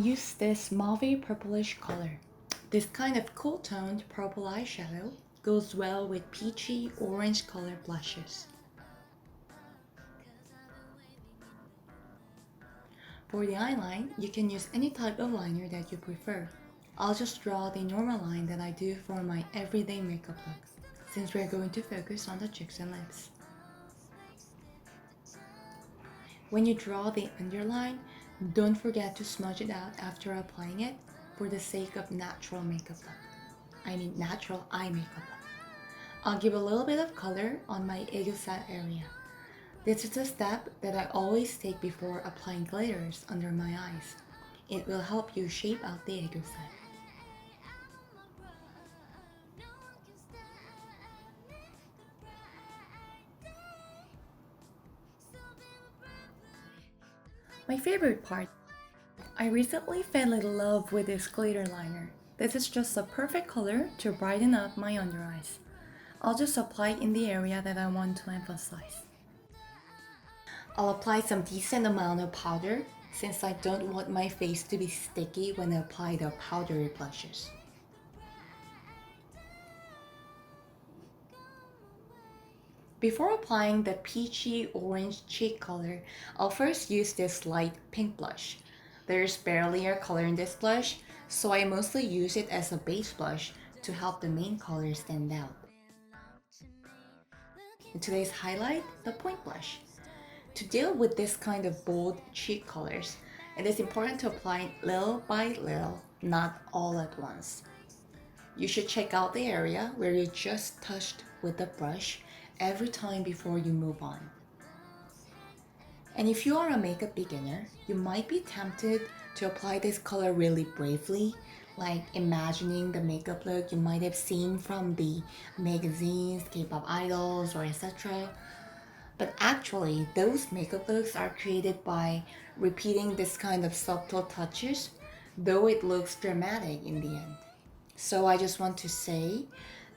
use this mauve purplish color. This kind of cool toned purple eyeshadow goes well with peachy orange color blushes. For the eyeline, you can use any type of liner that you prefer. I'll just draw the normal line that I do for my everyday makeup look, since we're going to focus on the cheeks and lips. When you draw the underline, don't forget to smudge it out after applying it for the sake of natural makeup look. Natural eye makeup look. I'll give a little bit of color on my aegyo area. This is a step that I always take before applying glitters under my eyes. It will help you shape out the aegyo. My favorite part. I recently fell in love with this glitter liner. This is just a perfect color to brighten up my under eyes. I'll just apply in the area that I want to emphasize. I'll apply some decent amount of powder since I don't want my face to be sticky when I apply the powdery blushes. Before applying the peachy orange cheek color, I'll first use this light pink blush. There's barely a color in this blush, so I mostly use it as a base blush to help the main color stand out. And today's highlight, the point blush. To deal with this kind of bold cheek colors, it is important to apply little by little, not all at once. You should check out the area where you just touched with the brush every time before you move on. And if you are a makeup beginner, you might be tempted to apply this color really bravely, like imagining the makeup look you might have seen from the magazines, K-pop idols, or etc. But actually, those makeup looks are created by repeating this kind of subtle touches, though it looks dramatic in the end. So I just want to say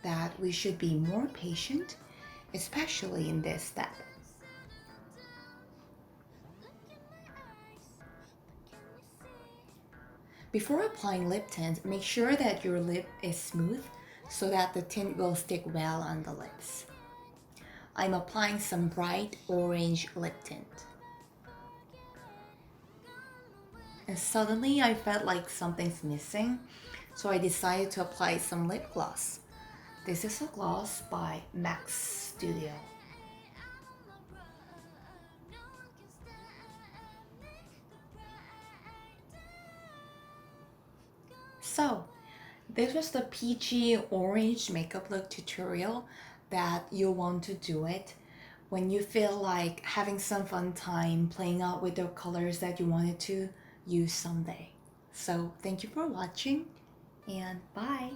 that we should be more patient, especially in this step. Before applying lip tint, make sure that your lip is smooth so that the tint will stick well on the lips. I'm applying some bright orange lip tint. And suddenly I felt like something's missing, so I decided to apply some lip gloss. This is a gloss by Max Studio. So, this was the peachy orange makeup look tutorial that you'll want to do it when you feel like having some fun time playing out with the colors that you wanted to use someday. So, thank you for watching and bye!